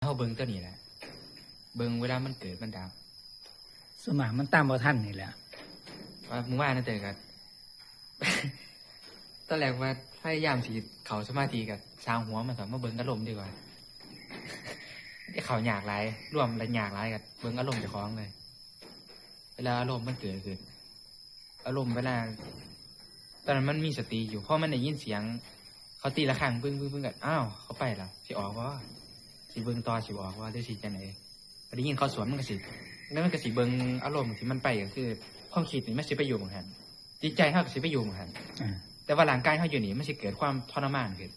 เอาเบิ่งตัวนี้แหละเบิ่งเวลามันเกิดมันดับสมองมันตามบ่ทันนี่แหละว่ามึงว่านั่นเตะกันตอนแรกว่าพยายามสิเขาสมาธิกับสร้างหัวมันสอนมาเบิ่งอารมณ์ดีกว่าที่เขาอยากไรร่วมอะไรอยากไรกับเบิ่งอารมณ์เจ้าของเลยเวลาอารมณ์มันเกิดขึ้นอารมณ์เวลาตอนนั้นมันมีสติอยู่เพราะมันได้ยินเสียงเขาตีละครั้งปึ้งปึ้งปึ้งกันอ้าวเขาไปแล้วสิออกว่าสิเบิ่งต่อสิออกว่าได้สิจะไหนพอได้ยินเขาสวนมันก็สิแล้วมันก็สิเบิ่งอารมณ์ที่มันไปก็คือความคิดนี่มันสิไปอยู่เหมือนกันจิตใจเขาก็สิไปอยู่เหมือนกันแต่ว่าร่างกายเขาอยู่นี่มันสิเกิดความทรมานขึ้น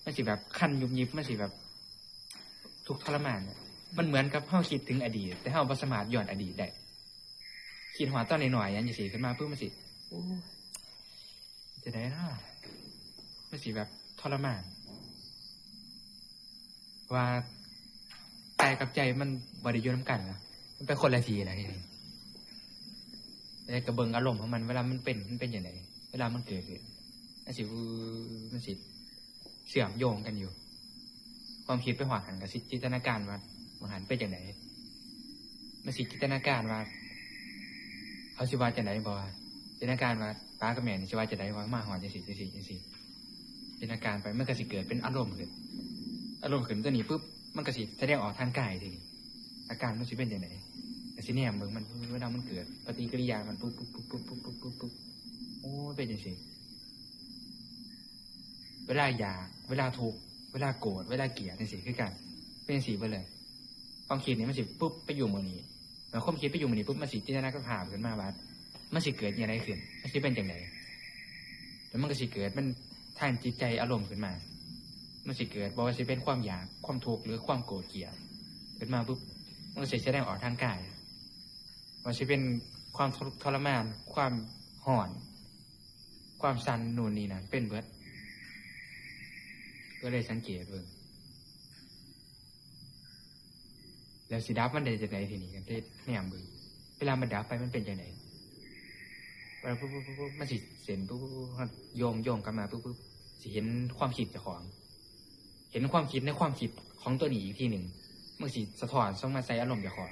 มันสิแบบคันยุบยิบมันสิแบบทุกทรมานเนี่ยมันเหมือนกับเขาคิดถึงอดีตแต่เขาบ่สามารถย้อนอดีตได้คิดหัวตอนหน่อยๆยันจะสิขึ้นมาเพื่อมันสิจะได้นะมันสิแบบทรมานว่ากายกับใจมันบริยุทธ์กันนะมันเป็นคนละทีนะที่นี่แต่กระเบิงอารมณ์ของมันเวลามันเป็นอย่างไรเวลามันเกิดขึ้นมันสิเสื่อมโยงกันอยู่ความคิดไปหวาหันกับจินตนาการว่ามันหันไปอย่างไรมันสิจินตนาการว่าเขาสิว่าจะไหนบอกจินตนาการว่าป้ากับแม่นี่สิว่าจะไหนว่ามาหอนจะสิจินตนาการไปมันก็สิเกิดเป็นอารมณ์ขึ้นอารมณ์ขึ้นตัวนี้ปุ๊บมันก็สิแสดงออกทางกายทีนี้อาการมันสิเป็นอย่างไรแต่สิเนี่ยมึงมันเวลามันเกิดปฏิกิริยามันปุ๊บโอ้เป็นอย่างสิเวลาอยากเวลาทุกข์เวลาโกรธเวลาเกลียดนี่สิคือกันเป็นอย่างสิไปเลยความคิดนี่มันสิปุ๊บไปอยู่มือนี้แล้วความคิดไปอยู่มือนี้ปุ๊บมันสิจินตนาการภาพขึ้นมาว่ามันสิเกิดอย่างไรขึ้นมันสิเป็นอย่างไรแล้วมันก็สิเกิดมันทางจิตใจอารมณ์ขึ้นมามันสิเกิดบอกว่าสิเป็นความอยากความทุกข์หรือความโกรธเกลียดขึ้นมาปุ๊บมันก็สิแสดงออกทางกายว่าสิเป็นความทรมานความห่อนความสั่นนู่นนี่นั่นเป็นเบิดก็เลยสังเกตเบิ่งแล้วสิดับมันได้จากไหนทีนี้กันที่แนมเบิ่งเวลามันดับไปมันเป็นจากไหนเวลาปุ๊บมันสิเส้นปุ๊บโยงกันมาปุ๊บสิเห็นความคิดเจ้าของเห็นความคิดในความคิดของตัวนี้อีกทีหนึ่งมันสิสะท้อนส่งมาใส่อารมณ์เจ้าของ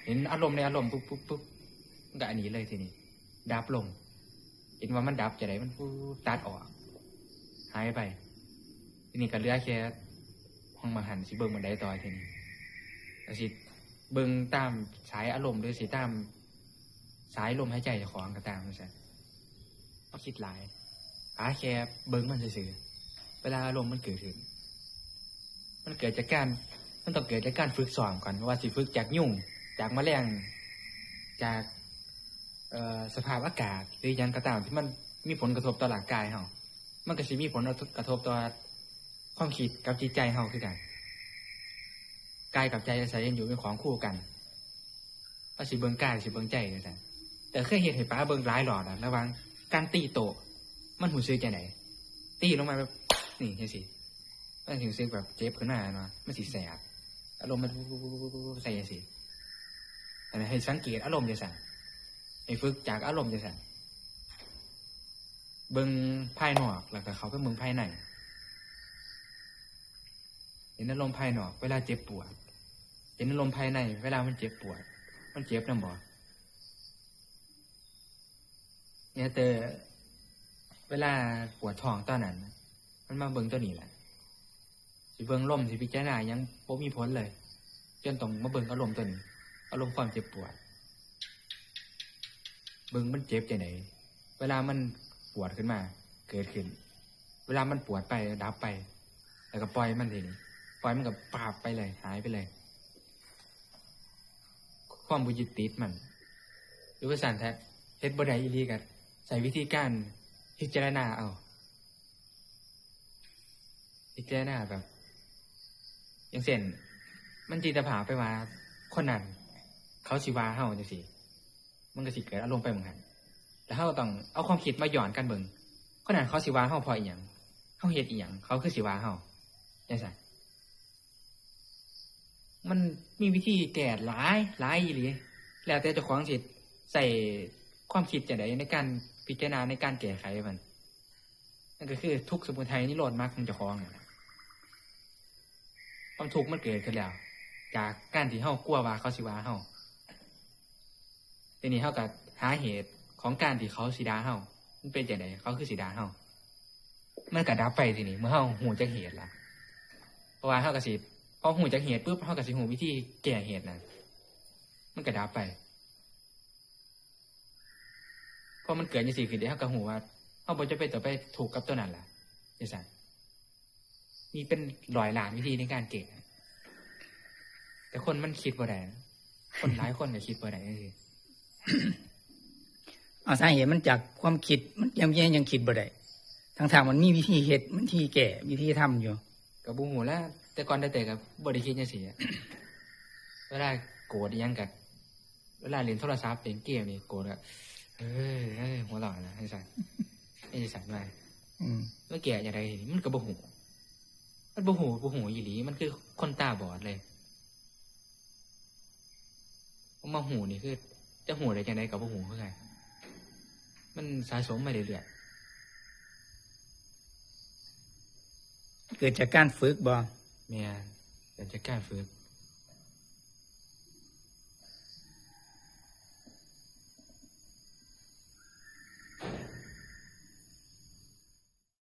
เห็นอารมณ์ในอารมณ์ปุ๊บมันก็อันนี้เลยทีนี้ดับลงเห็นว่ามันดับจากไหนมันปุ๊บตัดออกหายไปทีนี้ก็เหลือแค่ห้องมาหันสิเบิ่งมันได้ต่อทีนี้แล้วสิเบิ่งตามสายอารมณ์หรือสิตามสายลมหายใจเจ้าของก็ตามนั่นแหละก็คิดหลายแค่เบิ่งมันซื่อๆเวลาอารมณ์มันเกิดขึ้นมันเกิดจากการมันต้องเกิดจากการฝึกซ้อมก่อนว่าสิฝึกจากยุงจากแมลงจากสภาพอากาศหรือยังกระตามที่มันมีผลกระทบต่อร่างกายเฮามันก็สิมีผลกระทบต่อความคิดกับจิตใจเฮาคือกันกายกับใจอาศัยกันอยู่เป็นของคู่กันว่าสิเบิ่งกายสิเบิ่งใจจังซั่นแต่เคยเห็นให้ป้าเบิ่งหลายหลอดระหว่างการตีโตมันหูซึกจังได๋ตีลงมาแบบนี่จังซี่มันหูซึกแบบเจ็บขึ้นมาเนาะมันสิแสบอารมณ์มันใส่จังซี่แต่ให้สังเกตอารมณ์จังซั่นให้ฝึกจากอารมณ์จังซั่นเบิ่งภายนอกแล้วก็เขาไปเบิ่งภายในเห็นอารมณ์ภายนอกเวลาเจ็บปวดเห็นอารมณ์ภายในเวลามันเจ็บปวดมันเจ็บนำบ่เนี่ยแต่เวลาปวดท้องตอนนั้นมันมาเบิ่งตัวนี้แหละสิเบิ่งลมสิพิจารณายังบ่มีผลเลยจนต้องมาเบิ่งอารมณ์ตัวนี้อารมณ์ความเจ็บปวดเบิ่งมันเจ็บจังได๋เวลามันปวดขึ้นมาเกิดขึ้นเวลามันปวดไปดับไปแล้วก็ปล่อยมันทีนี้ปล่อยมันก็ปราบไปเลยหายไปเลยความบ่ยึดติดมันหรือว่าสั่นแท้เฮ็ดบ่ได้อีหลีก็ใช้วิธีการพิจารณาเอาพิจารณาแบบอย่างเช่นมันจินตภาพไปว่าคนนั้นเขาสิว่าเฮาจังซี่มันก็สิเกิดอารมณ์ไปเหมือนกันแล้วเฮาต้องเอาความคิดมาย้อนกันเบิ่งคนนั้นเขาสิว่าเฮาเพราะอีหยังเฮาเฮ็ดอีหยังเขาคือสิว่าเฮาจังซั่นมันมีวิธีแก้หลายอีหลีแล้วแต่เจ้าของสิใส่ความคิดจังได๋ในการพิจารณาในการแก้ไขมันนั่นก็คือทุกข์สมุทัยนิโรธมรรคของเจ้าของนั่นแหละความทุกข์มันเกิดขึ้นแล้ว จากการที่เฮากลัวว่าเขาสิว่าเฮาทีนี้เฮาก็หาเหตุของการที่เขาสิด่าเฮามันเป็นจังไดเขาคือสิด่าเฮามันก็ดับไปทีนี้เมื่อเฮาฮู้จักเหตุล่ะเพราะว่าเฮาก็สิพอฮู้จักเหตุปุ๊บเฮาก็สิฮู้วิธีแก้เหตุนั้นมันก็ดับไปพอมันเกิดจังซี่ขึ้นเดี๋ยวเฮาก็ฮู้ว่าเฮาบ่จะเป็นต่อไปถูกกับตัวนั้นล่ะจังซั่นมีเป็นร้อยล้านวิธีในการแก้แต่คนมันคิดบ่ได้คนหลายคนก็คิดบ่ได้จังซี่ เอาสาเหตุมันจากความคิดมันยังคิดบ่ได้ทางมันมีวิธีเฮ็ดวิธีแก้วิธีทำอยู่ ก็บ่ฮู้แล้วแต่ก่อนแต่ก็บ่ได้คิดจังซี่อะ เวลาโกรธอิหยังก็เวลาเล่นโทรศัพท์เล่นเกมนี่โกรธก็หัวเราะนะจังซั่นจังซั่นว่า เมื่อกี้อย่างไรมันก็บ่หูมันบ่หูอีหลีมันคือคนตาบอดเลยมาหูนี่คือจะหูได้จังไดก็บ่หูคือกันมันสะสมมาเรื่อย เกิดจากการฝึกบ่ ๆแม่นเป็นจากการฝึก